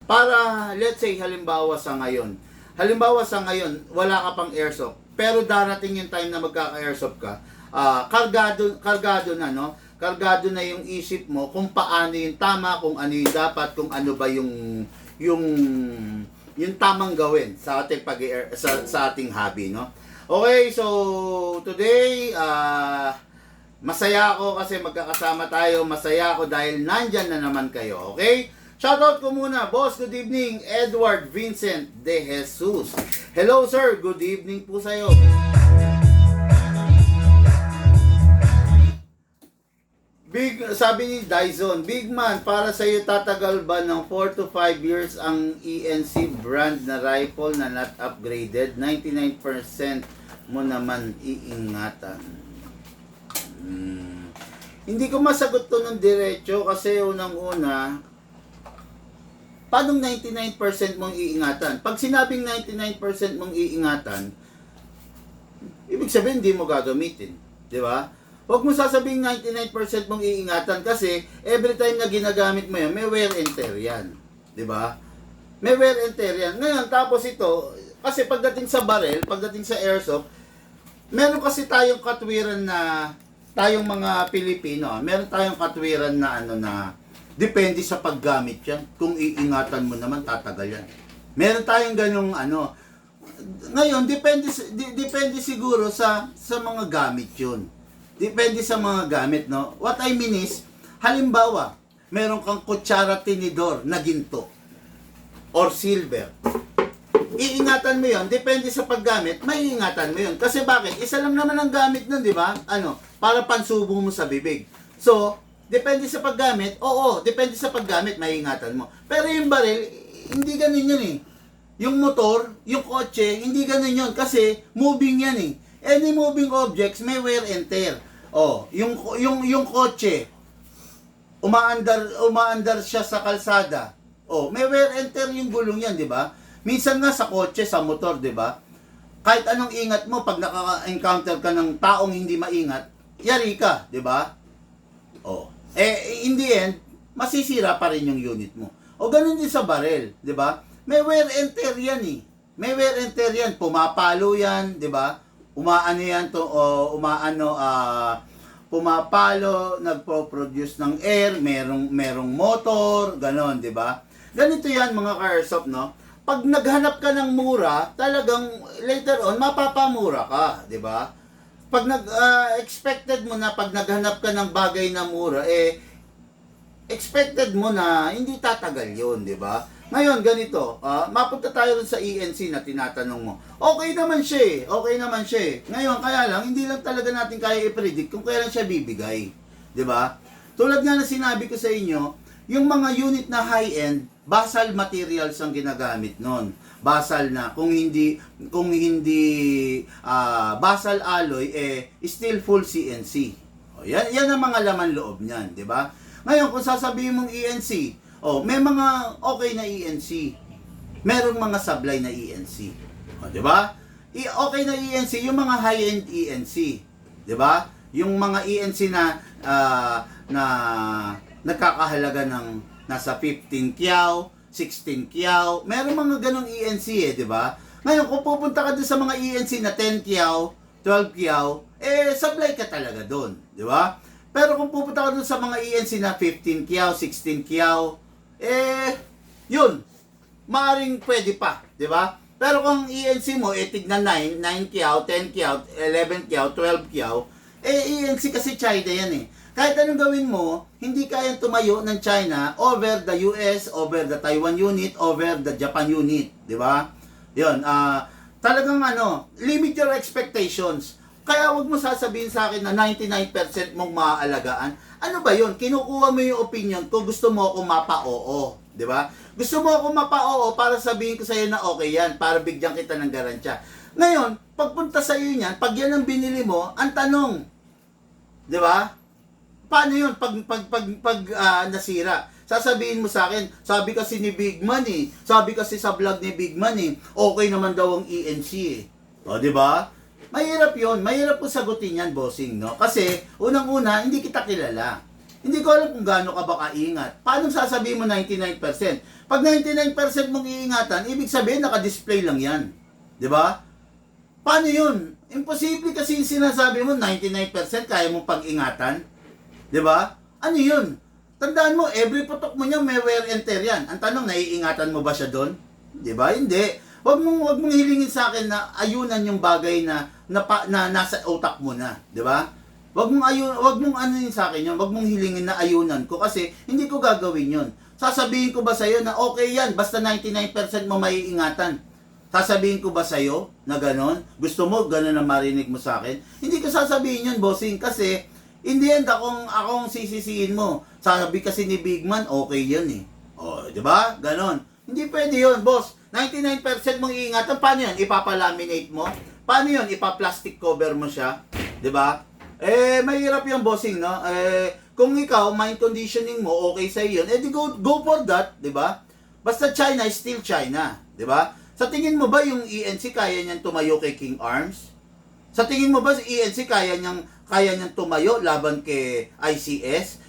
Para, let's say, halimbawa sa ngayon, wala ka pang airsoft, pero darating yung time na magkaka-airsoft ka, kargado na, no? Kargado na yung isip mo kung paano yung tama, kung ano yung dapat, kung ano ba yung tamang gawin sa ating sa ating hobby, no? Okay, so today masaya ako kasi magkakasama tayo. Masaya ako dahil nandyan na naman kayo. Okay? Shoutout ko muna. Boss, good evening. Edward Vincent De Jesus. Hello, sir. Good evening po sa'yo. Sabi ni Dyson, Big Man, para sa'yo tatagal ba ng 4 to 5 years ang ENC brand na rifle na not upgraded? 99% mo naman iingatan. Hindi ko masagot to ng diretso kasi unang-una, paano 99% mong iingatan? Pag sinabing 99% mong iingatan, ibig sabihin hindi mo gagamitin. Di ba? Huwag mo sasabihin 99% mong iingatan kasi every time na ginagamit mo yan, may wear and tear yan. Di ba? May wear and tear yan. Ngayon, tapos ito, kasi pagdating sa barrel, pagdating sa airsoft, meron kasi tayong katwiran na, tayong mga Pilipino, meron tayong katwiran na depende sa paggamit yan. Kung iingatan mo naman, tatagal yan. Meron tayong ganyung ngayon, depende siguro sa mga gamit yun. Depende sa mga gamit, no? What I mean is, halimbawa, meron kang kutsara tinidor na ginto or silver. Iingatan mo yun, depende sa paggamit, maiingatan mo yun. Kasi bakit? Isa lang naman ang gamit nun, di ba? Para pansubo mo sa bibig. So, depende sa paggamit, depende sa paggamit, maiingatan mo. Pero yung baril, hindi ganun yun eh. Yung motor, yung kotse, hindi ganun yun. Kasi, moving yan eh. Any moving objects may wear and tear. Yung kotse, umaandar siya sa kalsada. May wear and tear yung gulong yan, di ba? Minsan nga sa kotse, sa motor, di ba? Kahit anong ingat mo, pag naka-encounter ka ng taong hindi maingat, yari ka, di ba? In the end, masisira pa rin yung unit mo. Ganun din sa barrel, di ba? May wear and tear yan eh. May wear and tear yan, pumapalo yan, di ba? Pumapalo, nagpo-produce ng air, merong motor, ganon, di ba? Ganito yan mga ka-airsoft, no? Pag naghanap ka ng mura, talagang later on, mapapamura ka, di ba? Pag expected mo na pag naghanap ka ng bagay na mura, expected mo na hindi tatagal yun, di ba? Ngayon, ganito, mapunta tayo rin sa ENC na tinatanong mo. Okay naman siya eh. Ngayon, kaya lang, hindi lang talaga natin kaya i-predict kung kailan siya bibigay. Di ba? Tulad nga na sinabi ko sa inyo, yung mga unit na high-end, basal materials ang ginagamit nun. Basal na. Kung hindi basal alloy, steel full CNC. Yan ang mga laman loob niyan, di ba? Ngayon, kung sasabihin mong ENC, may mga okay na ENC. Merong mga sablay na ENC. Di ba? Okay na ENC, yung mga high-end ENC. Di ba? Yung mga ENC na nagkakahalaga ng nasa 15 kyaw, 16 kyaw. Merong mga ganong ENC di ba? Ngayon, kung pupunta ka doon sa mga ENC na 10 kyaw, 12 kyaw, sablay ka talaga doon. Di ba? Pero kung pupunta ka doon sa mga ENC na 15 kyaw, 16 kyaw, yun, maaaring pwede pa, di ba? Pero kung ENC mo, tignan 9 kyaw, 10 kyaw, 11 kyaw, 12 kyaw, ENC kasi China yan eh. Kahit anong gawin mo, hindi kayang tumayo ng China over the US, over the Taiwan unit, over the Japan unit, di ba? Yun, talagang limit your expectations. Kaya wag mo sasabihin sa akin na 99% mong maaalagaan. Ano ba yun? Kinukuha mo yung opinion ko, gusto mo ako mapa-oo. Di ba? Gusto mo ako mapa-oo para sabihin ko sa'yo na okay yan, para bigyan kita ng garansya. Ngayon, pagpunta sa'yo niyan, pag yan ang binili mo, ang tanong, di ba? Paano yun pag nasira? Sasabihin mo sa akin, sabi kasi ni Big Man sabi kasi sa vlog ni Big Man okay naman daw ang ENC di ba? Mahirap yun. Mahirap po sagutin yan, bossing, no? Kasi, unang-una, hindi kita kilala. Hindi ko alam kung gaano ka ba kaingat. Paano sasabihin mo 99%? Pag 99% mong iingatan, ibig sabihin naka-display lang yan. 'Di ba? Paano yun? Imposible kasi yung sinasabi mo 99% kaya mong pag-ingatan. 'Di ba? Ano yun? Tandaan mo, every putok mo niya may wear and tear yan. Ang tanong, naiingatan mo ba siya doon? 'Di ba? Hindi. Wag mong hilingin sa akin na ayunan yung bagay na nasa utak mo na, 'di ba? Wag mong ano yun sa akin yun. Wag mong hilingin na ayunan ko kasi hindi ko gagawin yun. Sasabihin ko ba sa iyo na okay yan, basta 99% mo maiingatan? Sasabihin ko ba sa iyo na ganon? Gusto mo ganon na marinig mo sa akin? Hindi ko sasabihin yun, bossing, kasi in the end akong sisisihin mo. Sabi kasi ni Bigman, okay yan eh. Oh, 'di ba? Ganon. Hindi pwede yun, boss. 99% mong iingatan, paano yun? Ipapalaminate mo? Paano yun? Ipa-plastic cover mo siya? 'Di ba? Mahirap yung bossing, no? Kung ikaw, mind conditioning mo, okay sa yun, di go for that, di ba? Basta China is still China, di ba? Sa tingin mo ba yung ENC kaya niyang tumayo kay King Arms? Sa tingin mo ba si ENC kaya niyang tumayo laban kay ICS?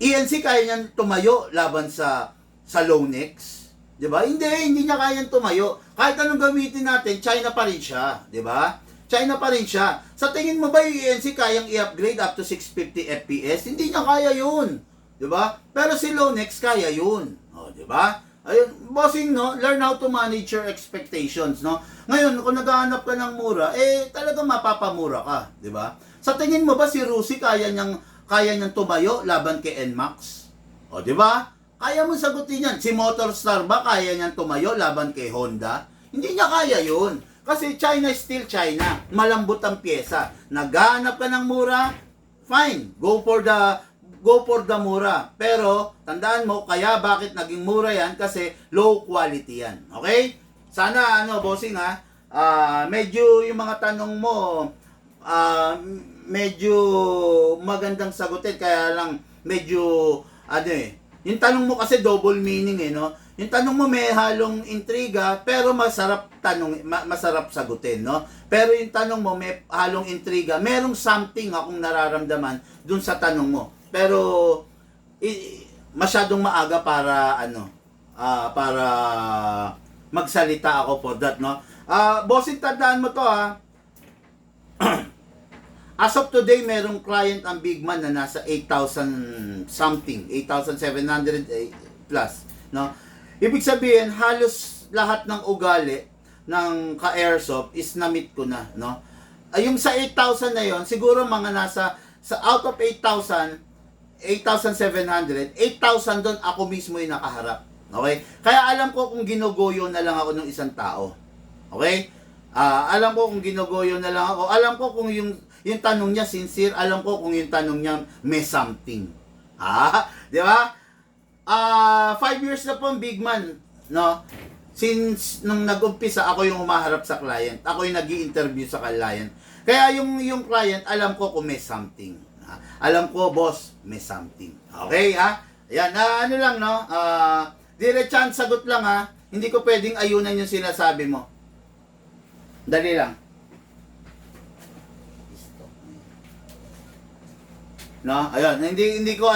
ENC kaya niyang tumayo laban sa Lonex? Di ba? Hindi niya kayang tumayo. Kahit anong gamitin natin, China pa rin siya, di ba? China pa rin siya. Sa tingin mo ba yung ENC kayang i-upgrade up to 650 FPS? Hindi niya kaya yun. 'Di ba? Pero si Lonex kaya yun. Oh, 'di ba? Ayun, bossing, no? Learn how to manage your expectations, no? Ngayon, kung naghahanap ka ng mura, talagang mapapamura ka, 'di ba? Sa tingin mo ba si Rusi kaya niyang tumayo laban kay NMAX? O, 'di ba? Kaya mo sagutin yan. Si Motorstar ba kaya niyang tumayo laban kay Honda? Hindi niya kaya yun. Kasi China is still China. Malambot ang pyesa. Naghahanap ka ng mura, fine. Go for the mura. Pero, tandaan mo, kaya bakit naging mura yan? Kasi low quality yan. Okay? Sana, bossing medyo yung mga tanong mo, medyo magandang sagutin. Kaya lang, medyo, yung tanong mo kasi double meaning no? Yung tanong mo may halong intriga, pero masarap sagutin, no? Pero yung tanong mo may halong intriga, merong something akong nararamdaman dun sa tanong mo. Pero masyadong maaga para para magsalita ako for that, no? Bossing, tandaan mo to, As of today, merong client ang Bigman na nasa 8,000 something, 8,700 plus, no? Ibig sabihin, halos lahat ng ugali ng ka-airsoft is na-meet ko na, no? Yung sa 8,000 na yon, siguro mga out of 8,000, 8,700, 8,000 doon ako mismo yung nakaharap. Okay? Kaya alam ko kung ginugoyo na lang ako ng isang tao. Okay? Alam ko kung ginugoyo na lang ako. Alam ko kung yung tanong niya sincere. Alam ko kung yung tanong niya may something. Di ba? 5 years na po ang Bigman, no? Since nung nag-umpisa, ako yung humaharap sa client. Ako yung nag-i-interview sa client. Kaya yung client, alam ko kung may something. Alam ko, boss, may something. Okay, Ayan, ano lang, no? Diretsan, sagot lang, Hindi ko pwedeng ayunan yung sinasabi mo. Dali lang. No? Ayun, hindi ko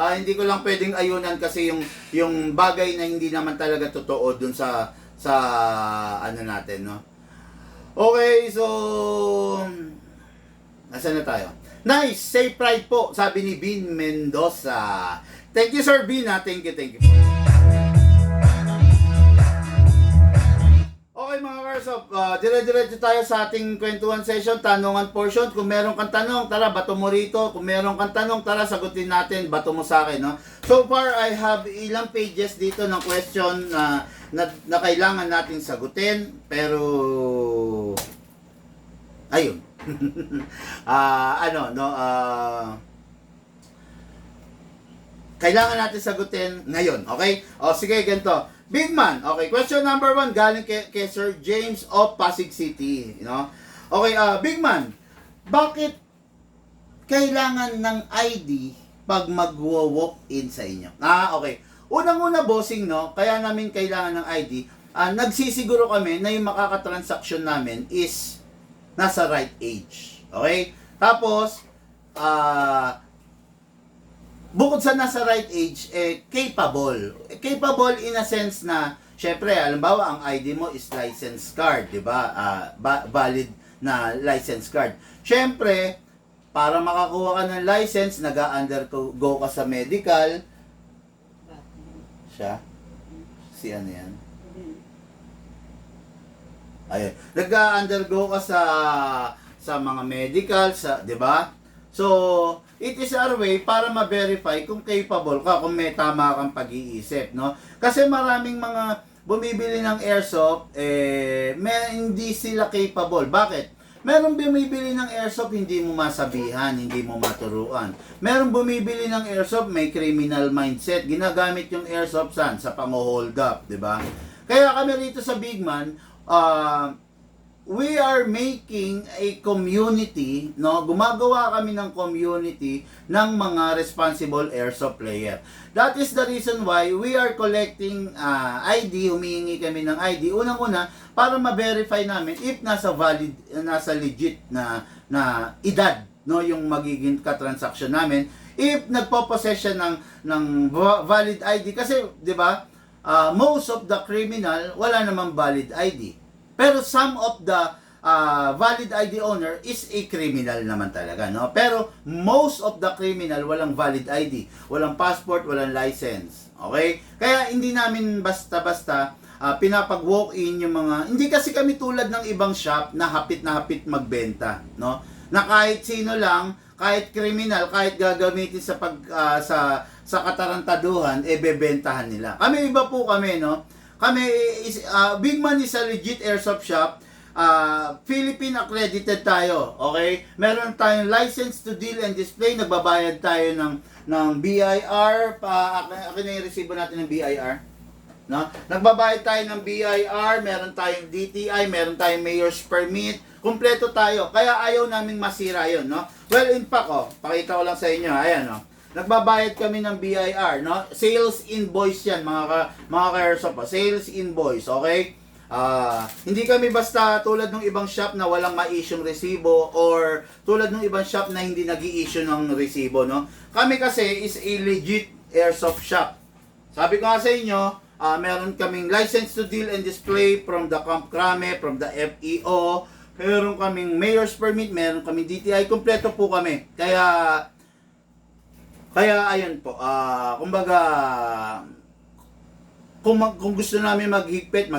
hindi ko lang pwedeng ayunan kasi yung bagay na hindi naman talaga totoo dun sa natin, no? Okay, so nasaan na tayo? Nice, say pride po, sabi ni Bin Mendoza. Thank you, Sir Bin, Thank you. Okay mga Airsoft, dire-diretso tayo sa ating kwentuhan session, tanungan portion. Kung meron kang tanong, tara, bato mo rito. Kung meron kang tanong, tara, sagutin natin, bato mo sa akin, no? So far, I have ilang pages dito ng question na kailangan natin sagutin. Pero, ayun. Kailangan natin sagutin ngayon, okay? O, sige, ganito. Bigman, okay, question number 1 galing kay Sir James of Pasig City, Okay, Bigman, bakit kailangan ng ID pag magwo-walk in sa inyo? Okay. Unang-una, bossing, no, kaya namin kailangan ng ID, nagsisiguro kami na yung makakatransaksyon namin is nasa right age. Okay? Tapos, bukod sa nasa right age, capable. Capable in a sense na, syempre, halimbawa, ang ID mo is license card, di ba? Valid na license card. Syempre, para makakuha ka ng license, nag-undergo ka sa medical. Siya? Si ano yan? Ayun. Nag-undergo ka sa mga medical, sa, di ba? So, it is our way para ma-verify kung capable ka, kung may tama kang pag-iisip, no? Kasi maraming mga bumibili ng airsoft, hindi sila capable. Bakit? Meron bumibili ng airsoft, hindi mo masabihan, hindi mo maturuan. Meron bumibili ng airsoft, may criminal mindset. Ginagamit yung airsoft sa pang-hold up, di ba? Kaya kami rito sa Big Man, we are making a community, no? Gumagawa kami ng community ng mga responsible airsoft player. That is the reason why we are collecting ID, humihingi kami ng ID. Unang-una, para ma-verify namin if nasa valid, nasa legit na edad, no, yung magiging katransaction namin. If nagpo-possess siya ng valid ID, kasi, di ba, most of the criminal, wala namang valid ID. Pero some of the valid ID owner is a criminal naman talaga, no? Pero most of the criminal walang valid ID, walang passport, walang license. Okay? Kaya hindi namin basta-basta pinapag-walk-in yung mga, hindi kasi kami tulad ng ibang shop na hapit magbenta, no? Na kahit sino lang, kahit criminal, kahit gagamitin sa sa katarantaduhan, bebentahan nila. Kami iba po kami, no? Kami is Big Man is a legit airsoft shop. Philippine accredited tayo, okay? Meron tayong license to deal and display, nagbabayad tayo ng BIR, akin na yung resibo natin ng BIR. No? Nagbabayad tayo ng BIR, meron tayong DTI, meron tayong mayor's permit, kumpleto tayo. Kaya ayaw naming masira 'yon, no? Well, in fact, pakita ko lang sa inyo, ayan, no? Nagbabayad kami ng BIR, no? Sales invoice 'yan, mga ka-airsoft, sales invoice, okay? Hindi kami basta tulad ng ibang shop na walang ma-issue resibo or tulad ng ibang shop na hindi nag-i-issue ng resibo, no? Kami kasi is a legit airsoft shop. Sabi ko nga sa inyo, meron kaming license to deal and display from the Camp Crame, from the FEO, meron kaming mayor's permit, meron kaming DTI, kumpleto po kami. Kaya ayun po, kumbaga, kung gusto namin maghigpit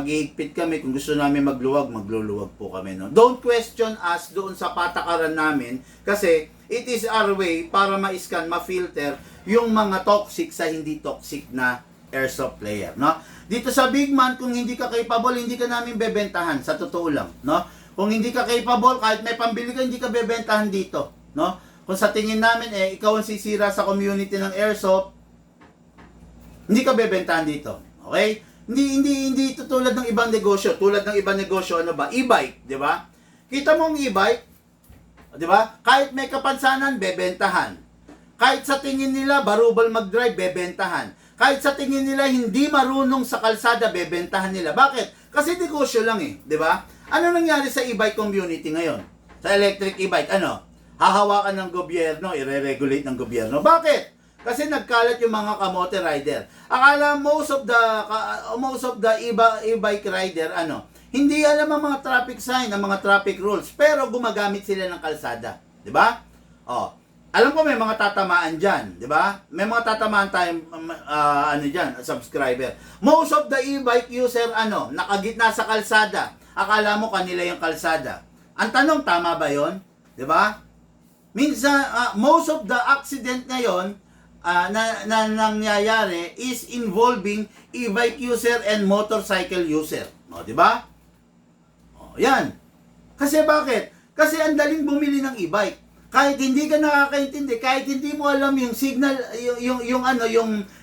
kami. Kung gusto namin magluluwag po kami, no? Don't question us doon sa patakaran namin kasi it is our way para ma-scan, ma-filter yung mga toxic sa hindi toxic na airsoft player, no? Dito sa Big Man, kung hindi ka capable, hindi ka namin bebentahan, sa totoo lang, no? Kung hindi ka capable, kahit may pambili ka, hindi ka bebentahan dito, no? Kung sa tingin namin, ikaw ang sisira sa community ng airsoft, hindi ka bebentahan dito. Okay? Hindi ito tulad ng ibang negosyo. Tulad ng ibang negosyo, ano ba? E-bike, di ba? Kita mo ang e-bike, di ba? Kahit may kapansanan, bebentahan. Kahit sa tingin nila, barubal mag-drive, bebentahan. Kahit sa tingin nila, hindi marunong sa kalsada, bebentahan nila. Bakit? Kasi negosyo lang di ba? Ano nangyari sa e-bike community ngayon? Sa electric e-bike, ano? Hahawakan ng gobyerno, ire-regulate ng gobyerno. Bakit? Kasi nagkalat yung mga kamote rider. Akala most of the e-bike rider, hindi alam ang mga traffic sign, ang mga traffic rules, pero gumagamit sila ng kalsada. Di ba? Alam ko may mga tatamaan dyan, di ba? May mga tatamaan tayong, dyan, subscriber. Most of the e-bike user, nakagitna sa kalsada. Akala mo kanila yung kalsada. Ang tanong, tama ba yon? Di ba? Minsan, most of the accident ngayon na nangyayari is involving e-bike user and motorcycle user. Di ba? Yan. Kasi bakit? Kasi ang daling bumili ng e-bike. Kahit hindi ka nakakaintindi, kahit hindi mo alam yung signal,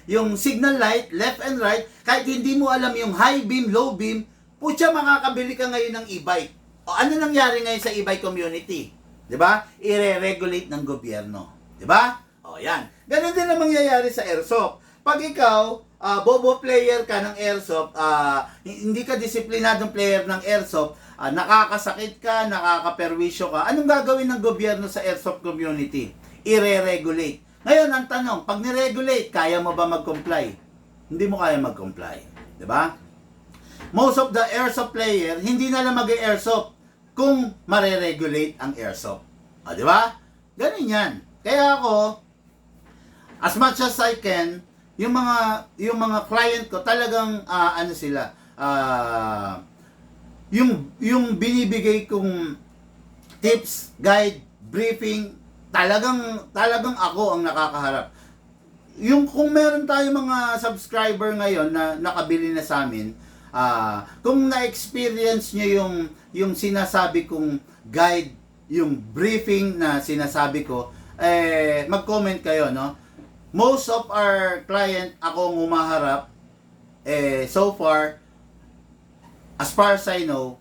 yung signal light, left and right, kahit hindi mo alam yung high beam, low beam, putya, makakabili ka ngayon ng e-bike. Ano nangyari ngayon sa e-bike community? 'Di ba? I-re-regulate ng gobyerno. 'Di ba? Yan. Ganun din ang mangyayari sa airsoft. Pag ikaw, bobo player ka ng airsoft, hindi ka disiplinadong player ng airsoft, nakakasakit ka, nakakaperwisyo ka, anong gagawin ng gobyerno sa airsoft community? I-re-regulate. Ngayon, ang tanong, pag niregulate, kaya mo ba mag-comply? Hindi mo kaya mag-comply. Diba? Most of the airsoft player, hindi na lang mag-airsoft kung mare-regulate ang airsoft. O, diba? Ganun yan. Kaya ako, as much as I can, yung mga client ko talagang ano sila, yung binibigay kong tips, guide, briefing, talagang ako ang nakakaharap. Yung kung meron tayong mga subscriber ngayon na nakabili na sa amin, kung na-experience nyo yung sinasabi kong guide, yung briefing na sinasabi ko, mag-comment kayo, no? Most of our client ako humaharap, so far, as far as I know,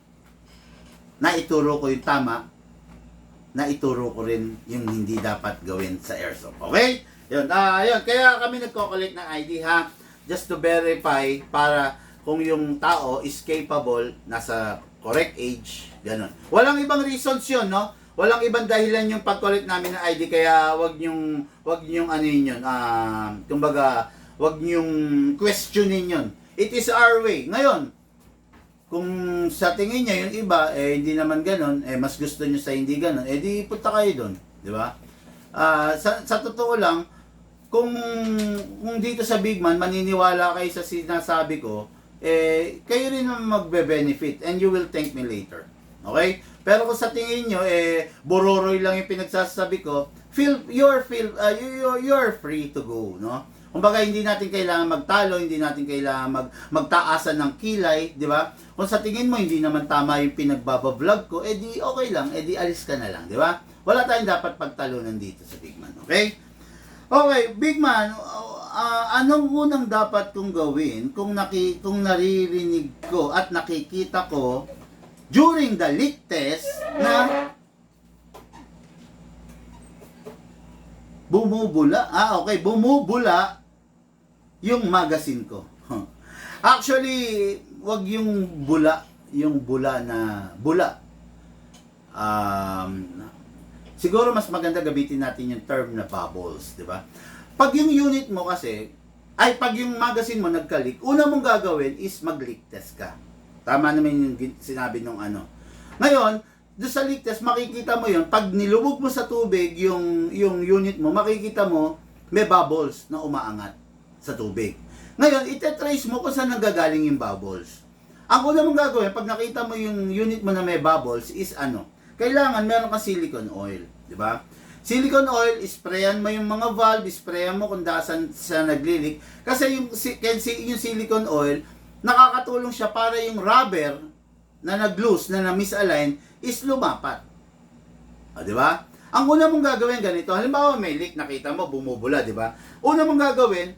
naituro ko yung tama, naituro ko rin yung hindi dapat gawin sa airsoft. Okay? Yun. Yun. Kaya kami nagko-collect ng ID, ha? Just to verify para kung yung tao is capable, nasa correct age, ganun. Walang ibang reasons yun, no? Walang ibang dahilan yung pag-collect namin ng ID, kaya wag nyong ano yun, kumbaga, wag nyong questionin yun. It is our way. Ngayon, kung sa tingin niya yung iba, hindi naman ganun, mas gusto niyo sa hindi ganun, di punta kayo doon. Di ba? Sa totoo lang, kung dito sa Big Man, maniniwala kayo sa sinasabi ko, kayo rin naman magbe-benefit and you will thank me later. Okay? Pero kung sa tingin nyo, bororoy lang yung pinagsasabi ko, you're free to go, no? Kumbaga, hindi natin kailangan magtalo, hindi natin kailangan magtaasan ng kilay, di ba? Kung sa tingin mo, hindi naman tama yung pinagbaba-vlog ko, di okay lang, di alis ka na lang, di ba? Wala tayong dapat pagtalunan dito sa Big Man, okay? Okay, Big Man, anong unang dapat kong gawin kung naririnig ko at nakikita ko during the leak test na bumubula, okay, bumubula yung magazine ko. Actually, wag yung bula na bula. Siguro mas maganda gamitin natin yung term na bubbles, di ba? Pag yung unit mo kasi, pag yung magazine mo nagka-leak, una mong gagawin is mag-leak test ka. Tama naman yung sinabi nung ano. Ngayon, doon sa leak test, makikita mo yun, pag nilubog mo sa tubig yung unit mo, makikita mo may bubbles na umaangat sa tubig. Ngayon, ite-trace mo kung saan nanggagaling yung bubbles. Ang una mong gagawin, pag nakita mo yung unit mo na may bubbles, is kailangan meron kang silicone oil. Di ba? Silicone oil, sprayan mo yung mga valve, sprayan mo kung saan sa naglilik. Kasi yung silicone oil, nakakatulong siya para yung rubber na nag-loose, na misalign, is lumapat. O, di ba? Ang una mong gagawin ganito, halimbawa may leak, nakita mo, bumubula, di ba? Una mong gagawin,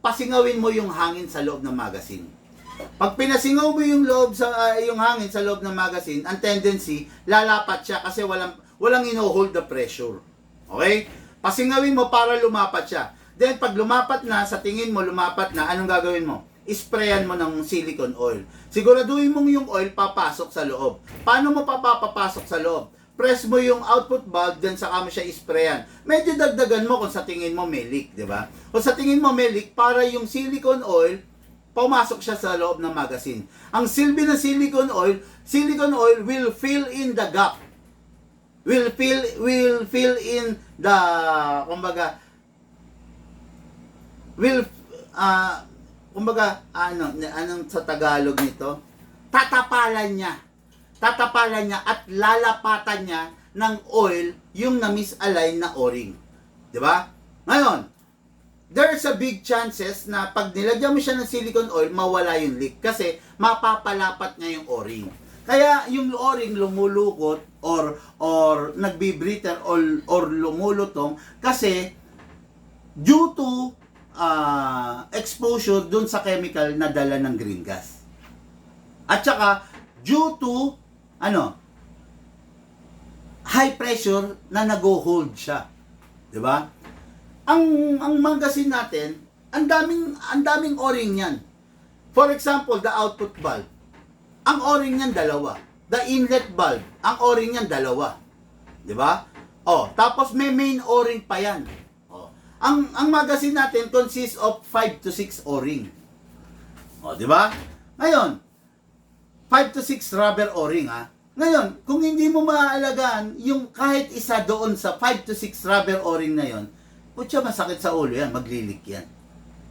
pasingawin mo yung hangin sa loob ng magazine. Pag pinasingaw mo yung yung hangin sa loob ng magazine, ang tendency, lalapat siya kasi walang ino-hold the pressure. Okay? Pasingawin mo para lumapat siya. Then, pag lumapat na, sa tingin mo lumapat na, anong gagawin mo? Isprayan mo ng silicone oil. Siguraduhin mong yung oil papasok sa loob. Paano mo papapasok sa loob? Press mo yung output valve, then saka mo siya isprayan. Medyo dagdagan mo kung sa tingin mo may leak, di ba? Kung sa tingin mo may leak, para yung silicone oil, pumasok siya sa loob ng magazine. Ang silbi ng silicone oil will fill in the gap. Will fill in the, kumbaga, anong sa Tagalog nito? Tatapalan niya at lalapatan niya ng oil yung na-misalign na o-ring. Di ba? Ngayon, there's a big chances na pag nilagyan mo siya ng silicone oil, mawala yung leak kasi mapapalapat niya yung o-ring. Kaya yung o-ring lumulukot or nagbibriter or lumulutong kasi due to exposure dun sa chemical na dala ng green gas. At saka due to high pressure na nag-hold siya. 'Di ba? Ang magazine natin, ang daming o-ring niyan. For example, the output valve. Ang o-ring niyan dalawa. The inlet valve, ang o-ring niyan dalawa. 'Di ba? Tapos may main o-ring pa 'yan. ang magazine natin consists of 5 to 6 O-ring. O, di ba? Ngayon, 5 to 6 rubber O-ring, ha? Ngayon, kung hindi mo maaalagaan yung kahit isa doon sa 5 to 6 rubber O-ring na yon, putya, masakit sa ulo yan, maglilik yan.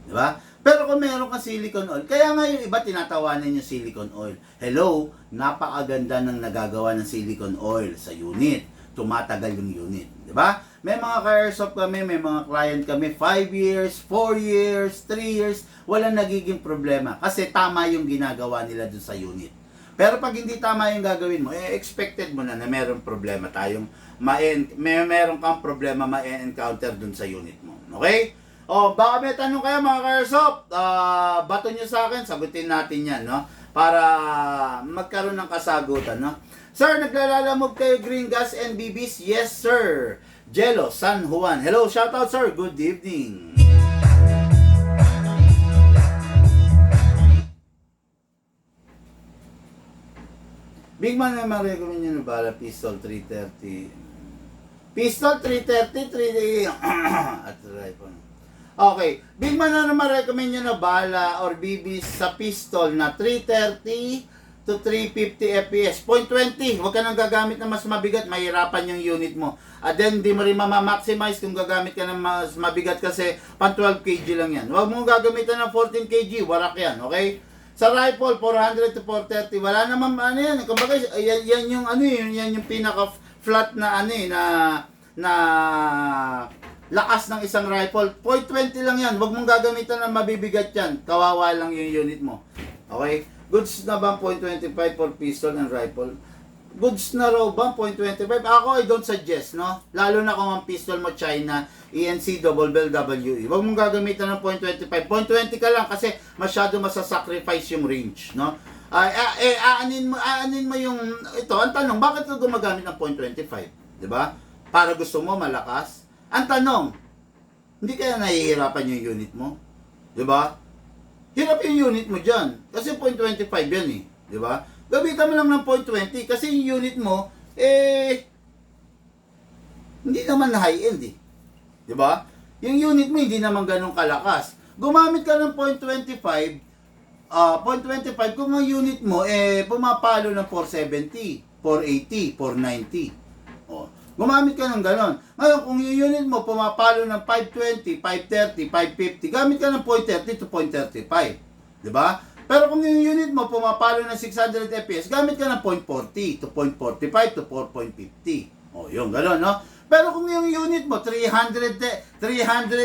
Di ba? Pero kung meron kang silicone oil, kaya nga yung iba tinatawanan yung silicone oil. Hello, napakaganda ng nagagawa ng silicone oil sa unit. Tumatagal yung unit. Di ba? May mga ka-airsoft kami, may mga client kami, 5 years, 4 years, 3 years, walang nagiging problema. Kasi tama yung ginagawa nila dun sa unit. Pero pag hindi tama yung gagawin mo, expected mo na meron problema tayong meron kang problema ma-encounter dun sa unit mo. Okay? O, baka may tanong kayo mga ka-airsoft, bato nyo sa akin, sagutin natin yan, no? Para magkaroon ng kasagutan, no? Sir, naglalalamog kayo green gas and BBs? Yes, sir. Jello, San Juan. Hello, shoutout, sir. Good evening. Big man naman recommend nyo na bala, pistol 330. Pistol 330, 3 at rifle. Okay, Big man na naman recommend nyo na bala or BBs sa pistol na 330 to 350 FPS. 0.20, huwag ka nang gagamit ng mas mabigat, mahirapan yung unit mo. At then, di mo rin mamamaximize kung gagamit ka ng mas mabigat kasi pan 12 kg lang yan. Huwag mong gagamitan ng 14 kg, warak yan, okay? Sa rifle, 400 to 430, wala naman ano yan. Kumbaga, yan yung ano yun, yan yung pinaka-flat na ano eh, na lakas ng isang rifle. 0.20 lang yan, huwag mong gagamitan ng mabibigat yan. Kawawa lang yung unit mo. Okay? Goods na ba 0.25 for pistol and rifle? Goods na raw ba 0.25? Ako, I don't suggest, no? Lalo na kung ang pistol mo China, ENC, double bell, WE. Huwag mong gagamitan ng 0.25. 0.20 ka lang kasi masyado masasacrifice yung range, no? Aanin mo yung, ito, ang tanong, bakit ka gumagamit ng 0.25? Diba? Para gusto mo malakas? Ang tanong, hindi kaya nahihirapan yung unit mo? Diba? Hirap yung unit mo dyan. Kasi 0.25 yan eh. Di ba? Gamitan mo lang ng 0.20 kasi yung unit mo, hindi naman high-end eh. Di ba? Yung unit mo hindi naman ganun kalakas. Gumamit ka ng 0.25, 0.25 kung ang unit mo, pumapalo ng 470, 480, 490. O, gumamit ka ng ganon. Ngayon, kung yung unit mo pumapalo ng 520, 530, 550, gamit ka ng 0.30 to 0.35. Diba? Pero kung yung unit mo pumapalo ng 600 FPS, gamit ka ng 0.40 to 0.45 to 4.50. O, yung ganon, no? Pero kung yung unit mo, 300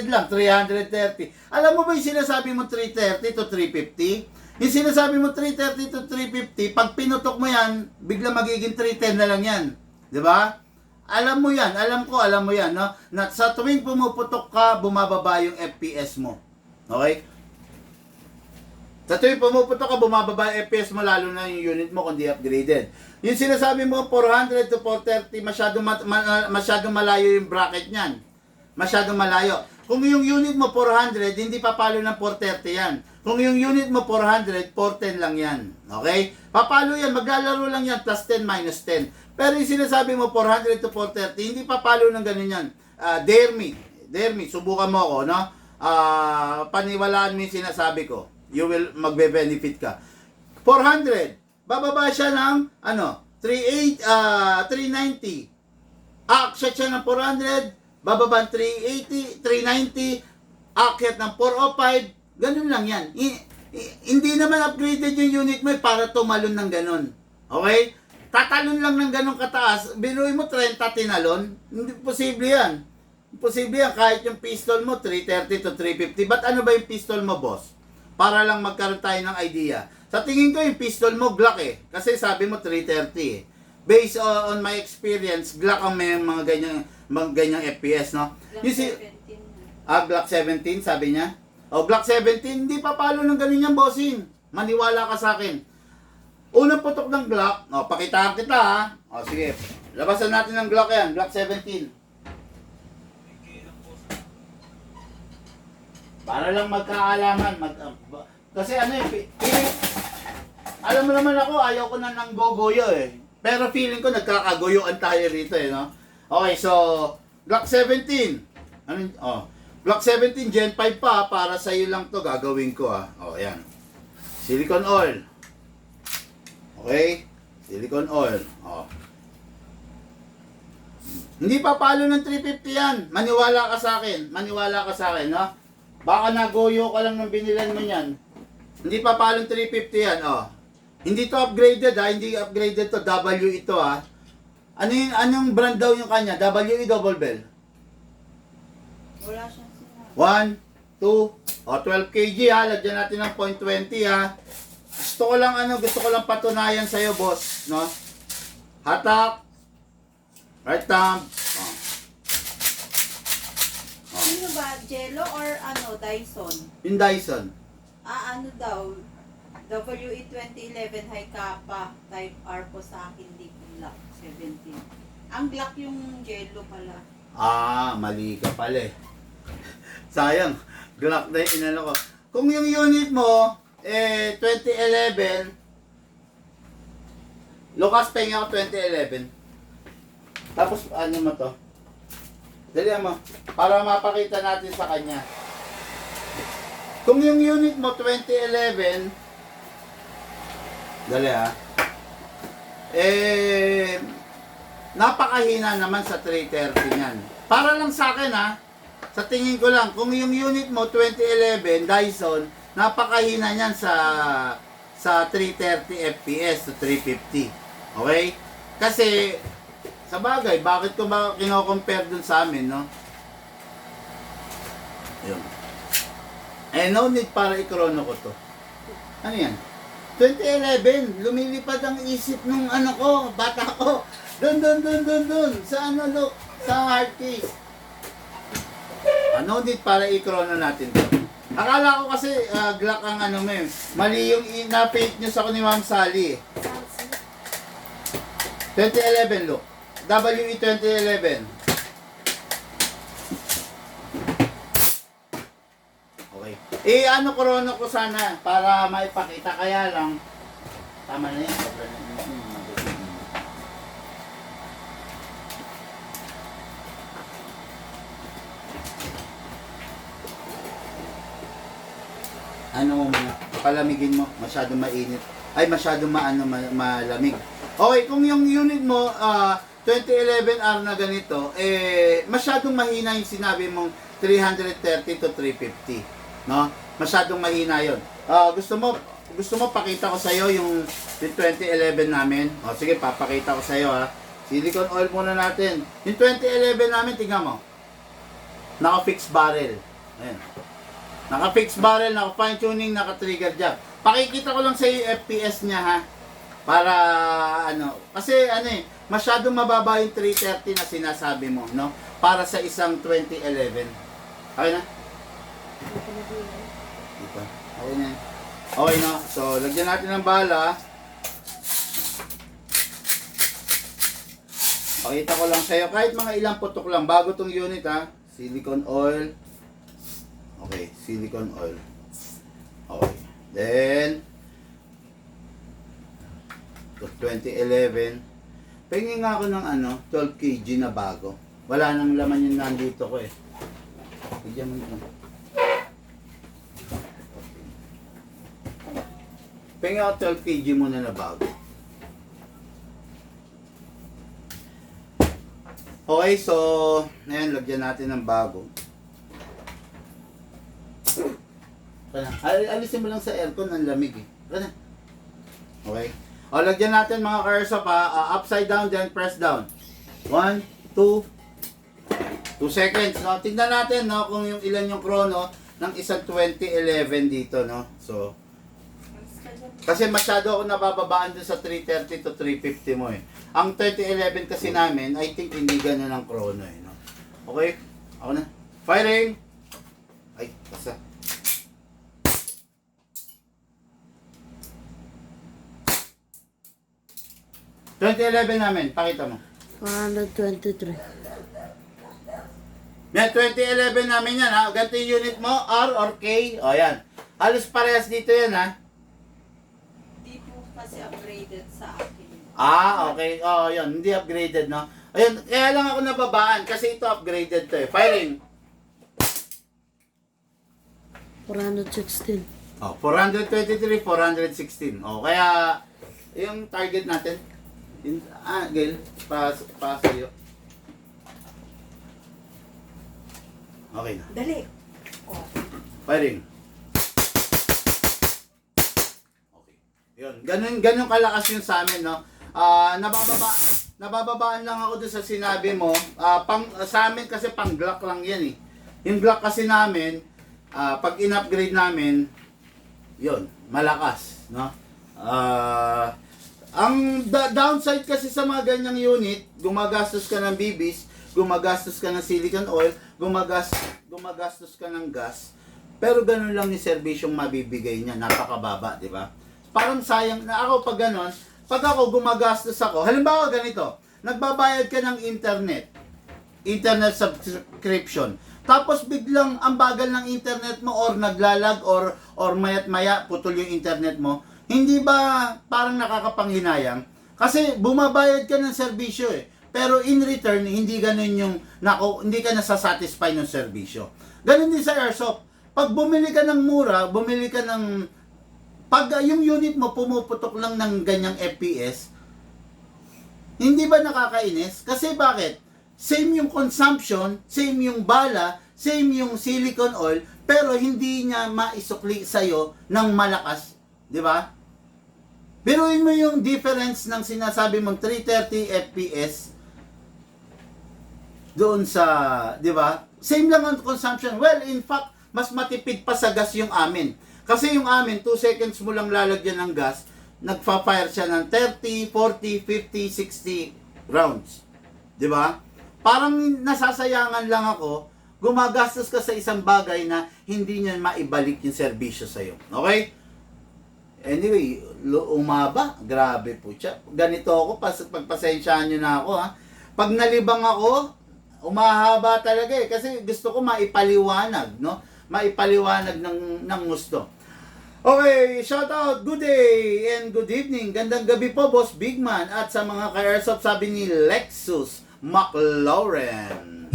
lang, 330. Alam mo ba yung sinasabi mo 330 to 350? Yung sinasabi mo 330 to 350, pag pinutok mo yan, bigla magiging 310 na lang yan. Diba? Alam mo yan, alam mo yan, no? Na sa tuwing pumuputok ka, bumababa yung FPS mo. Okay? Sa tuwing pumuputok ka, bumababa yung FPS mo, lalo na yung unit mo kung di upgraded. Yung sinasabi mo, 400 to 430, masyadong malayo yung bracket niyan. Masyadong malayo. Kung yung unit mo 400, hindi papalo ng 430 yan. Kung yung unit mo 400, 410 lang yan. Okay? Papalo yan, maglalaro lang yan, plus 10, minus 10. Pero yung sinasabi mo, 400 to 430, hindi papalo ng ganun yan. Dare me, subukan mo ako, no? Paniwalaan mo yung sinasabi ko. You will magbe-benefit ka. 400, bababa siya ng, 390. Aakyat siya ng 400, bababa ng 380, 390, aakyat ng 405, ganun lang yan. Hindi naman upgraded yung unit mo para tumalon ng ganun. Okay? Tatalon lang ng ganun kataas, binuhay mo 30 tinalon, hindi posible yan. Posible yan, kahit yung pistol mo 330 to 350. Ba't ano ba yung pistol mo, boss? Para lang magkaroon tayo ng idea. Sa tingin ko yung pistol mo Glock eh, kasi sabi mo 330 eh. Based on my experience, Glock ang may mga ganyang FPS, no? Glock 17. Glock 17, sabi niya. Glock 17, hindi papalo ng ganun yan, bossing. Maniwala ka sa akin. Unang putok ng Glock, pakitaan kita ha. Sige, labasan natin ng Glock yan, Glock 17. Para lang magkaalaman, kasi alam mo naman ako, ayaw ko na ng gogoyo eh. Pero feeling ko nagkakagoyoan tayo rito eh, no? Okay, so, Glock 17. Glock 17 Gen 5 pa, para sa iyo lang to gagawin ko O, ayan. Silicone oil. Okay? Silicone oil. O. Hindi pa palo ng 350 yan. Maniwala ka sa akin. Maniwala ka sa akin, no? Baka nagoyo ka lang ng binilan mo yan. Hindi pa palo ng 350 yan, Hindi to upgraded hindi upgraded to. W ito Anong brand daw yung kanya? WE double bell? Wala siyang sinabi. 1, 2, 12 kg lagyan natin ng 0.20 Gusto ko lang patunayan sa iyo, boss, no? Hatak, right thumb. Sino ba? Jello or Dyson? Yung Dyson. Ano daw? WE 2011 high kappa. Type R po sa akin. Di Glock 17. Ang Glock yung Jello pala. Mali ka pala eh. Sayang, Glock na yung inano ko. Kung yung unit mo, 2011, Lucas Peña ako 2011. Tapos, ano mo to? Dali mo, para mapakita natin sa kanya. Kung yung unit mo 2011, dali napakahina naman sa 330 niyan. Para lang sa akin sa tingin ko lang, kung yung unit mo 2011 Dyson, napakahina niyan sa 330 FPS to 350. Okay? Kasi sa bagay, bakit ko ba kino-compare dun sa amin, no? Ayun. No need para i-chrono ko to. Ano yan? 2011, lumilipad ang isip nung bata ko. Dun. Sa sa hard case. No need para i-chrono natin to. Akala ko kasi Glock ang mali yung na-fake news ako ni Ma'am Sally. 2011 look. WE 2011. Okay. Chrono ko sana para maipakita, kaya lang tama na yan. Mo muna, palamigin mo, masyadong mainit. Ay, masyadong malamig. Okay, kung yung unit mo 2011R na ganito, masyadong mahina yung sinabi mong 330 to 350, no? Masyadong mahina 'yon. Gusto mo pakita ko sa iyo yung 2011 namin. Sige, papakita ko sa iyo Silicone oil muna natin. Yung 2011 namin, tingnan mo. Naka-fix barrel. Ayan. Naka-fix barrel, naka-fine tuning, naka-trigger jack. Pakikita ko lang sa iyo FPS niya Para kasi masyadong mababa yung 330 na sinasabi mo, no? Para sa isang 2011. Okay na? Dito. Okay na. Okay na. So, lagyan natin ng bala. Pakita ko lang sa iyo kahit mga ilang putok lang bago tong unit Silicone oil. Okay, silicone oil. Okay. Then 2011. Pingin nga ako ng 12 kg na bago. Wala nang laman yung nandito ko eh. Bigyan mo ito. Pingin ako 12 kg muna na bago. Okay, so ngayon lagyan natin ng bago. Alisin mo lang sa aircon, ang lamig eh. Okay. Lagyan natin mga ka-airsoft upside down, then press down. 1, 2 seconds. No? Tignan natin kung yung ilan yung chrono ng isang 2011 dito. No? So, kasi masyado ako nabababaan dun sa 330 to 350 mo eh. Ang 2011 kasi namin, I think hindi ganun ang chrono eh. No? Okay? Ako na. Firing! Ay, basta. 2011 namin, pakita mo. 123. Yan, 2011 namin yan Ganito yung unit mo, R or K. Yan. Halos parehas dito yan Di po kasi upgraded sa akin. Okay. Yun. Hindi upgraded, no? Ayun, kaya lang ako nababaan kasi ito upgraded to eh. Firing. 416. Oh, 423, 416. Oh, kaya yung target natin, Gail, pa sa'yo. Okay na. Dali. Oh. Firing. Okay. Yun. Ganun kalakas yung sa amin, no? Nabababaan lang ako doon sa sinabi mo. Sa amin kasi pang Glock lang yan eh. Yung Glock kasi namin, pag in-upgrade namin, yun, malakas, no? Ang downside kasi sa mga ganyang unit, gumagastos ka ng BBs, gumagastos ka ng silicone oil, gumagastos ka ng gas, pero ganun lang yung serbisyong mabibigay niya, napakababa, di ba? Parang sayang na ako pag ganun, pag ako gumagastos ako, halimbawa ganito, nagbabayad ka ng internet subscription, tapos biglang ang bagal ng internet mo or naglalag or mayat maya putol yung internet mo, hindi ba parang nakakapanghinayang? Kasi bumabayad ka ng serbisyo eh. Pero in return, hindi ganun yung hindi ka nasasatisfy ng serbisyo. Ganun din sa airsoft. Pag bumili ka ng mura, pag yung unit mo pumuputok lang ng ganyang FPS, hindi ba nakakainis? Kasi bakit? Same yung consumption, same yung bala, same yung silicone oil, pero hindi niya maisukli sa'yo ng malakas. Di ba? Biruin mo yung difference ng sinasabi mong 330 FPS doon sa, di ba? Same lang ang consumption. Well, in fact, mas matipid pa sa gas yung amin. Kasi yung amin, 2 seconds mo lang lalagyan ng gas, nagfa-fire siya ng 30, 40, 50, 60 rounds. Di ba? Parang nasasayangan lang ako, gumagastos ka sa isang bagay na hindi niya maibalik yung serbisyo sa'yo. Okay? Anyway, umaba. Grabe po siya. Ganito ako, pagpasensyahan nyo na ako ha. Pag nalibang ako, umahaba talaga eh. Kasi gusto ko maipaliwanag, no? Maipaliwanag ng gusto. Okay, shout out, good day and good evening. Gandang gabi po, Boss Bigman. At sa mga ka-airsoft, sabi ni Lexus McLaurin.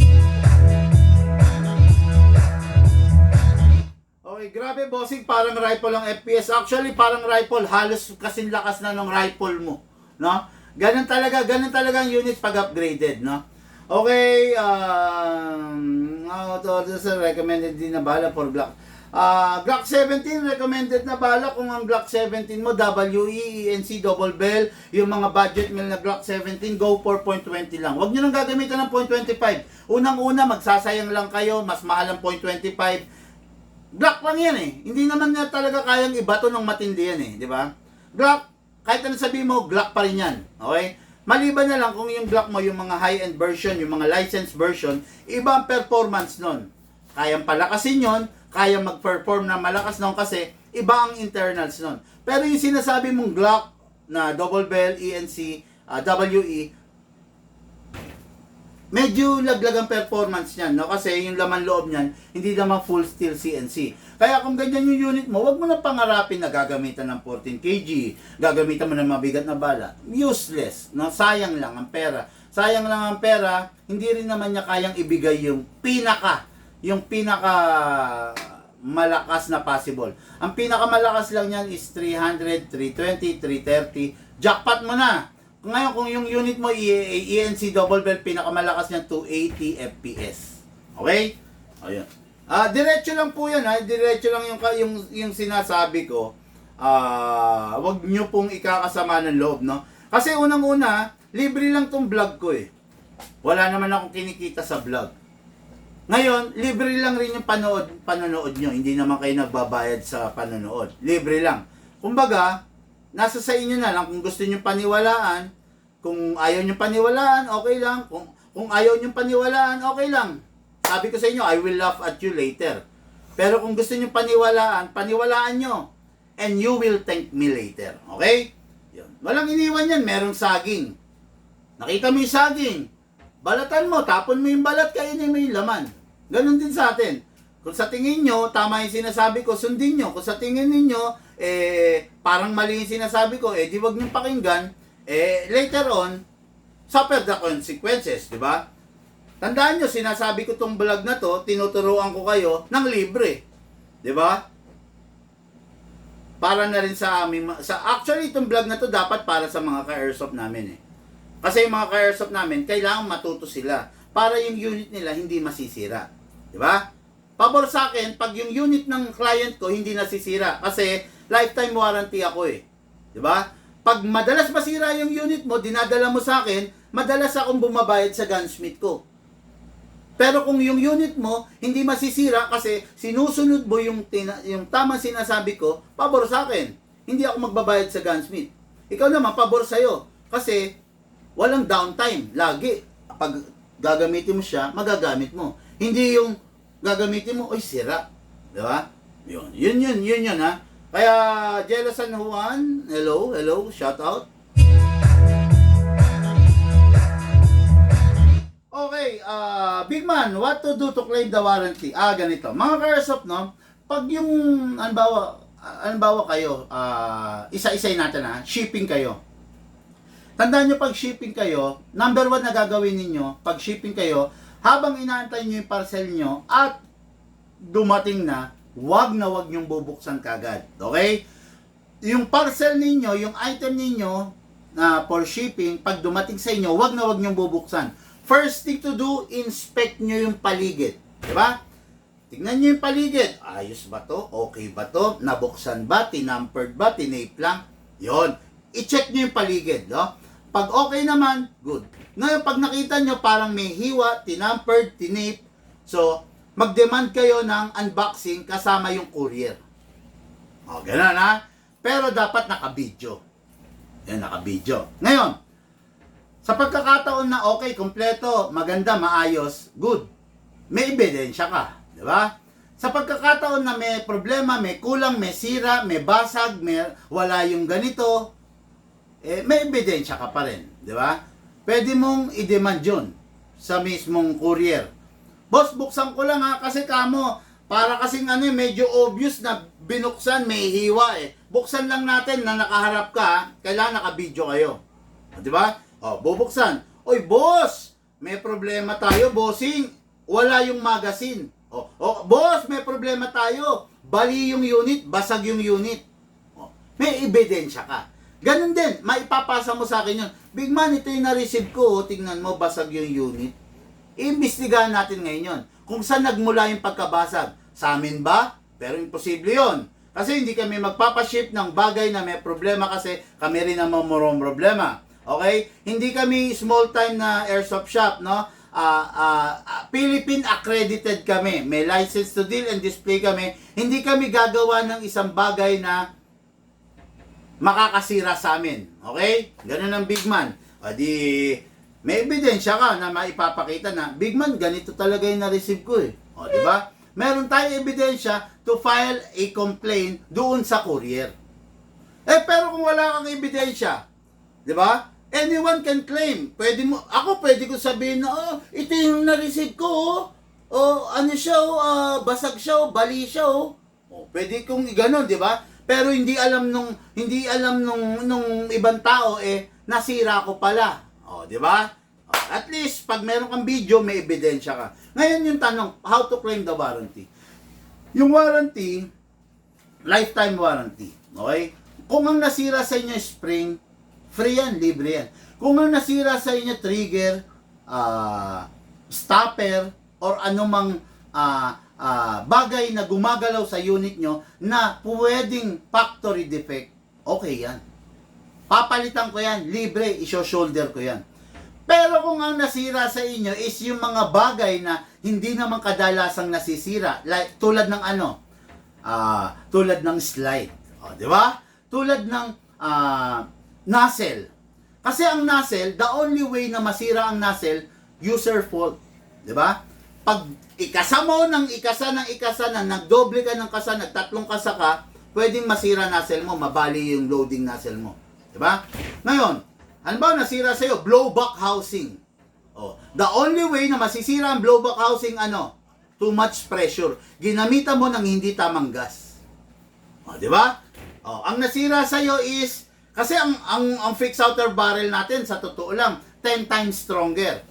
Okay, grabe bossing, parang rifle ang FPS. Actually, parang rifle, halos kasing lakas na ng rifle mo, no? Ganun talaga ang unit pag upgraded, no? Okay, recommended din na bala for Glock. Glock 17, recommended na bala kung ang Glock 17 mo, WE, ENC, double bell, yung mga budget meal na Glock 17, go for .20 lang. Huwag nyo nang gagamitan ng .25. Unang-una, magsasayang lang kayo, mas mahal ang .25. Glock lang yan eh. Hindi naman na talaga kayang ibato ng matindi yan eh, di ba? Glock, kahit ano sabihin mo, Glock pa rin yan. Okay? Maliban na lang kung yung Glock mo, yung mga high-end version, yung mga licensed version, iba ang performance nun. Kayang palakasin yon, kayang mag-perform na malakas nun kasi iba ang internals nun. Pero yung sinasabi mong Glock na double bell, ENC, WE, medyo laglag ang performance niyan, no? Kasi yung laman loob niyan, hindi naman full steel CNC. Kaya kung ganyan yung unit mo, wag mo na pangarapin na gagamitan ng 14 kg, gagamitan mo ng mabigat na bala. Useless, no? Sayang lang ang pera. Sayang lang ang pera, hindi rin naman niya kayang ibigay yung pinaka malakas na possible. Ang pinaka malakas lang niyan is 300, 320, 330. Jackpot mo na! Ngayon, kung yung unit mo, ENC double bell, pinakamalakas niyan, 280 FPS. Okay? Ayun. Diretso lang po yan, ha? Diretso lang yung sinasabi ko. Wag nyo pong ikakasama ng loob, no? Kasi unang-una, libre lang tong vlog ko, eh. Wala naman akong kinikita sa vlog. Ngayon, libre lang rin yung panonood nyo. Hindi naman kayo nagbabayad sa panonood. Libre lang. Kumbaga, nasa sa inyo na lang kung gusto nyo paniwalaan. Kung ayaw nyo paniwalaan, okay lang. Kung ayaw nyo paniwalaan, okay lang. Sabi ko sa inyo, I will laugh at you later. Pero kung gusto nyo paniwalaan nyo. And you will thank me later. Okay? Yun. Walang iniwan yan. Merong saging. Nakita mo yung saging. Balatan mo. Tapon mo yung balat. Kainin mo yung laman. Ganon din sa atin. Kung sa tingin nyo, tama yung sinasabi ko, sundin nyo. Kung sa tingin ninyo, parang mali yung sinasabi ko, di wag nyo pakinggan, later on, suffer the consequences, di ba? Tandaan nyo, sinasabi ko tong vlog na to, tinuturuan ko kayo ng libre. 'Di ba? Para na rin sa aming actually itong vlog na to dapat para sa mga ka-airsoft namin eh. Kasi yung mga ka-airsoft namin kailangan matuto sila para yung unit nila hindi masisira. 'Di ba? Pabor sa akin pag yung unit ng client ko hindi nasisira kasi lifetime warranty ako eh. 'Di ba? Pag madalas masira yung unit mo, dinadala mo sa akin, madalas akong bumabayad sa gunsmith ko. Pero kung yung unit mo hindi masisira kasi sinusunod mo yung tamang sinasabi ko, pabor sa akin. Hindi ako magbabayad sa gunsmith. Ikaw naman, pabor sa'yo. Kasi walang downtime. Lagi. Pag gagamitin mo siya, magagamit mo. Hindi yung gagamitin mo, oy, sira. Di ba? Yun ha. Kaya, Jelo San Juan, hello, shout out. Okay, Big Man, what to do to claim the warranty? Ganito. Mga ka-airsoft, no? Pag yung, anbawa kayo, isa-isay natin shipping kayo. Tandaan nyo pag shipping kayo, number 1 na gagawin ninyo, pag shipping kayo, habang inaantay nyo yung parcel nyo at dumating na, wag nyong bubuksan kagad. Okay? Yung parcel ninyo, yung item ninyo na for shipping, pag dumating sa inyo, wag nyong bubuksan. First thing to do, inspect nyo yung paligid. Diba? Tignan nyo yung paligid. Ayos ba to? Okay ba to? Nabuksan ba? Tinampered ba? Tinape lang? Yon. I-check nyo yung paligid. No? Pag okay naman, good. Ngayon, pag nakita nyo parang may hiwa, tinampered, tinape, so, mag-demand kayo ng unboxing kasama yung courier. O, ganun ha? Pero dapat naka-video. Yan, naka-video. Ngayon, sa pagkakataon na okay, kompleto, maganda, maayos, good. May ebidensya ka, di ba? Sa pagkakataon na may problema, may kulang, may sira, may basag, wala yung ganito, may ebidensya ka pa rin, di ba? Pwede mong i-demand yun sa mismong courier. Boss, buksan ko lang kasi kamo, para kasing medyo obvious na binuksan, may hiwa Buksan lang natin na nakaharap ka, kailangan naka-video kayo. Di ba? Bubuksan. Oy, boss! May problema tayo, bossing. Wala yung magazine. Boss, may problema tayo. Bali yung unit, basag yung unit. May ebidensya ka. Ganun din, maipapasa mo sa akin yun. Big Man, ito yung na-receive ko. Tingnan mo, basag yung unit. Iimbestigahan natin ngayon yun. Kung saan nagmula yung pagkabasag. Sa amin ba? Pero imposible yun. Kasi hindi kami magpapaship ng bagay na may problema kasi kami rin ang mamurong problema. Okay? Hindi kami small time na airsoft shop, no? Philippine accredited kami. May license to deal and display kami. Hindi kami gagawa ng isang bagay na makakasira sa amin. Okay? Ganun ang Big Man. May ebidensya ka na maipapakita na, Big Man, ganito talaga yung na-receive ko di ba? Meron tayong ebidensya to file a complaint doon sa courier. Pero kung wala kang ebidensya, di ba? Anyone can claim. Pwede ko sabihin na, ito yung na-receive ko, basag siya, bali siya, Pwede kong iganon, di ba? Pero hindi alam nung ibang tao, nasira ko pala. Di ba? At least, pag meron kang video, may ebidensya ka. Ngayon yung tanong, how to claim the warranty? Yung warranty, lifetime warranty. Okay? Kung ang nasira sa inyo spring, free yan, libre yan. Kung ang nasira sa inyo trigger, stopper, or anumang bagay na gumagalaw sa unit nyo na pwedeng factory defect, okay yan. Papalitan ko yan, libre, iso-shoulder ko yan. Pero kung ang nasira sa inyo is yung mga bagay na hindi naman kadalasang nasisira, like tulad ng tulad ng slide, di ba? Tulad ng nozzle. Kasi ang nozzle, the only way na masira ang nozzle, user fault, di ba? Pag ikasa mo ng ikasa, nagdoble ka ng kasa, nagtatlong kasa ka, pwedeng masira nozzle mo, mabali yung loading nozzle mo, di ba? Ngayon, ano ba nasira sa'yo? Blowback housing. The only way na masisira ang blowback housing, too much pressure. Ginamitan mo ng hindi tamang gas. Di ba? Ang nasira sa'yo is, kasi ang fixed outer barrel natin, sa totoo lang, 10 times stronger.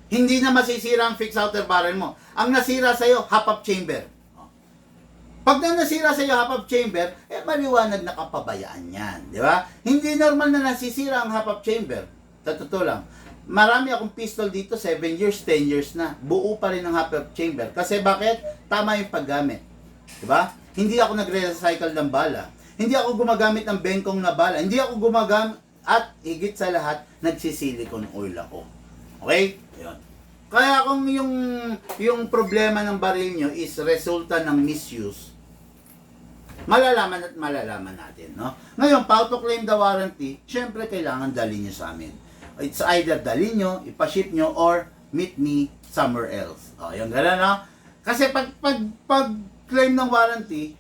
Hindi na masisira ang fixed outer barrel mo. Ang nasira sa'yo, half-up chamber. Pag nasira sa iyo half of chamber, maliwanag na kapabayaan yan. Di ba? Hindi normal na nasisira ang half of chamber. Sa totoo lang. Marami akong pistol dito, 7 years, 10 years na. Buo pa rin ang half of chamber. Kasi bakit? Tama yung paggamit. Di ba? Hindi ako nagre-recycle ng bala. Hindi ako gumagamit ng bengkong na bala. Hindi ako gumagamit, at higit sa lahat, nagsisilicone oil ako. Okay? Yun. Kaya kung yung problema ng baril nyo is resulta ng misuse, malalaman at malalaman natin, no? Ngayon, how to claim the warranty, syempre kailangan dalhin nyo sa amin. It's either dalhin nyo, ipaship nyo, or meet me somewhere else. O, yung gano'n, no? Kasi pag claim ng warranty,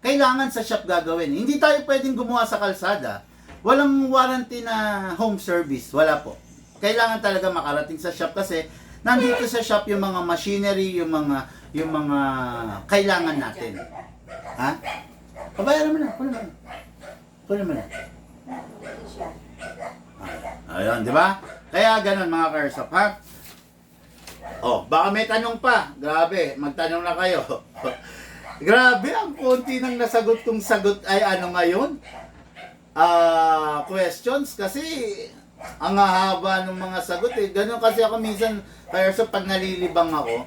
kailangan sa shop gagawin. Hindi tayo pwedeng gumawa sa kalsada. Walang warranty na home service. Wala po. Kailangan talaga makarating sa shop kasi nandito sa shop yung mga machinery, yung mga kailangan natin. Ha? Pabayaran mo na. Kunin mo na. Ayun, di ba? Kaya ganun mga karsop, ha? Oh, baka may tanong pa. Grabe, magtanong na kayo. Grabe, ang konti nang nasagot kong sagot ay ano ngayon? Questions kasi ang hahaba ng mga sagot eh. Ganun kasi ako minsan, kaya sa pag nalilibang ako,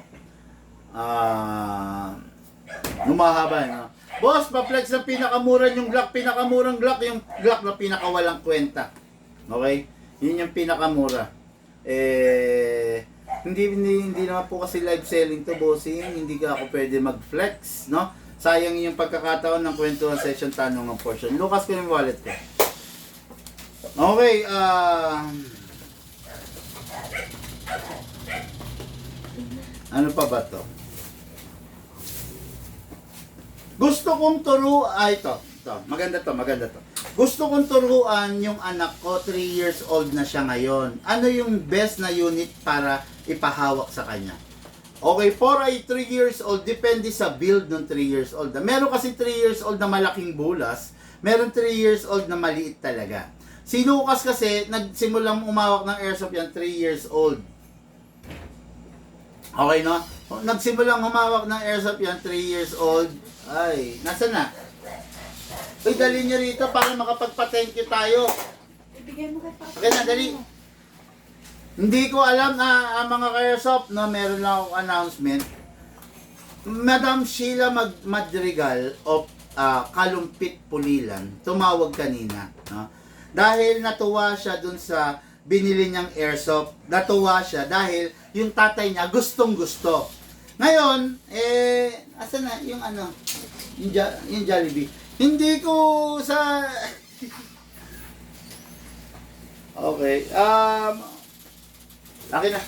lumahaba no? Boss, pa-flex ng pinakamura yung Glock, pinakamurang Glock, yung Glock na pinakawalang kwenta. Okay? Yun yung pinakamura. Hindi naman po kasi live selling to, bossing. Hindi ka ako pwede mag-flex, no? Sayang yung pagkakataon ng kwentuhan session tanong ng portion. Lucas ko yung wallet ko. Okay, ano pa ba to? Gusto kong ito. Maganda to. Gusto kong turuan yung anak ko, 3 years old na siya ngayon. Ano yung best na unit para ipahawak sa kanya? Okay, for a 3 years old, depende sa build ng 3 years old. Meron kasi 3 years old na malaking bulas, meron 3 years old na maliit talaga. Si Lucas kasi, nagsimulang umawak ng airsoft yan, 3 years old. Okay, no? Nagsimulang humawak ng airsoft yan, 3 years old. Ay, nasa na? Uy, dali nyo rito para makapagpa-thank you tayo. Ibigay mo kay Papa. Okay na, dali. Hindi ko alam na ang mga airsoft, no, meron lang akong announcement. Madam Sheila Madrigal of Kalumpit, Pulilan, tumawag kanina. No? Dahil natuwa siya dun sa binili niyang airsoft. Natuwa siya dahil yung tatay niya gustong gusto. Ngayon, asan na yung ano, yung Jollibee. Hindi ko sa... Okay, akin na.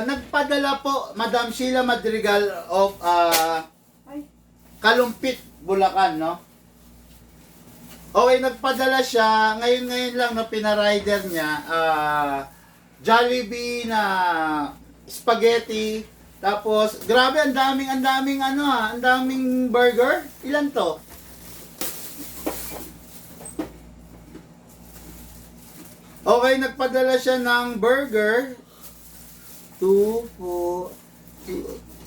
Nagpadala po, Madam Sheila Madrigal of Kalumpit, Bulacan, no? Okay, nagpadala siya, ngayon lang na pinarider niya, Jollibee na spaghetti, tapos, grabe, ang daming burger. Ilan to? Okay, nagpadala siya ng burger. 2, 4,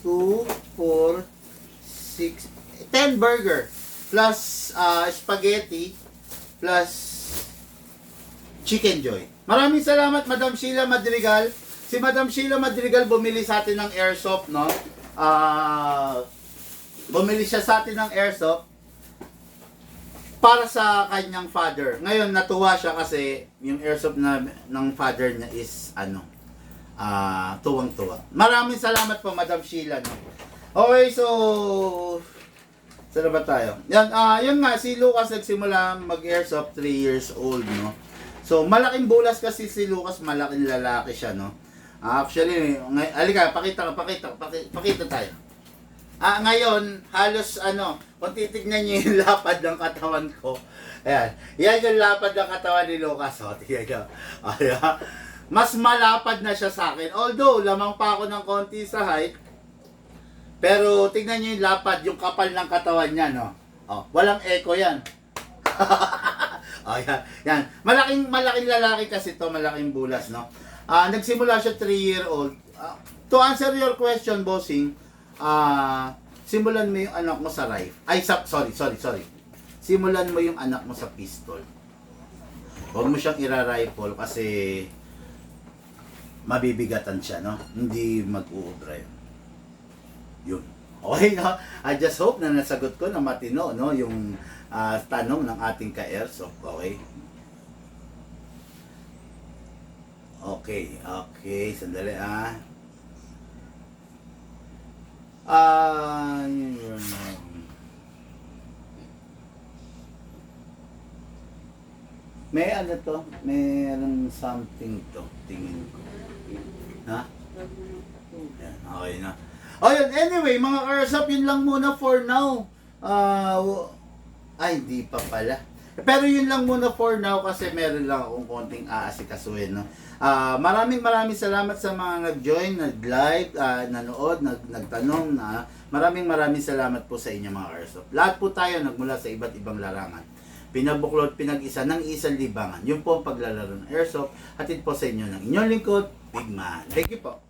6, 10 burger. Plus spaghetti. Plus chicken joy. Maraming salamat, Madam Sheila Madrigal. Si Madam Sheila Madrigal bumili sa atin ng airsoft, no? Bumili siya sa atin ng airsoft para sa kanyang father. Ngayon natuwa siya kasi yung airsoft ng father niya is tuwang-tuwa. Maraming salamat po, Madam Sheila, no? Okay, so saan ba tayo? Yan, yun nga, si Lucas nagsimula mag-airsoft 3 years old, no? So, malaking bulas kasi si Lucas, malaking lalaki siya, no? Actually, alika, pakita tayo. Ngayon, halos kung titignan niyo yung lapad ng katawan ko, ayan, yan yung lapad ng katawan ni Lucas, tignan niyo. Ayan, mas malapad na siya sa akin. Although, lamang pa ako ng konti sa height, pero tignan niyo yung lapad, yung kapal ng katawan niya, no? Walang echo yan. Yan. Malaking lalaki kasi to, malaking bulas, no? Nagsimula siya 3-year-old. To answer your question, bossing, simulan mo yung anak mo sa rifle. Ay, sorry. Simulan mo yung anak mo sa pistol. Huwag mo siyang ira-rifle kasi mabibigatan siya, no? Hindi mag-uubra yun. Yun. Okay, no? I just hope na nasagot ko na matino, no? Yung tanong ng ating ka-airsoft. Okay? Okay. Sandali, may ano to? May anong something to? Tingin ko. Ha? Yan, okay na. O yun, anyway, mga ka-airsoft, yun lang muna for now. Ay, di pa pala. Pero yun lang muna for now kasi meron lang akong konting aasikasuhin, no? Maraming salamat sa mga nag-join, nag-like, nanood, nagtanong na. Maraming salamat po sa inyo mga ka-airsoft. Lahat po tayo nagmula sa iba't ibang larangan. Pinabuklod, pinag-isa ng isang libangan. Yun po ang paglalaro ng airsoft. Hatid po sa inyo ng inyong lingkod, Big Man. Thank you po.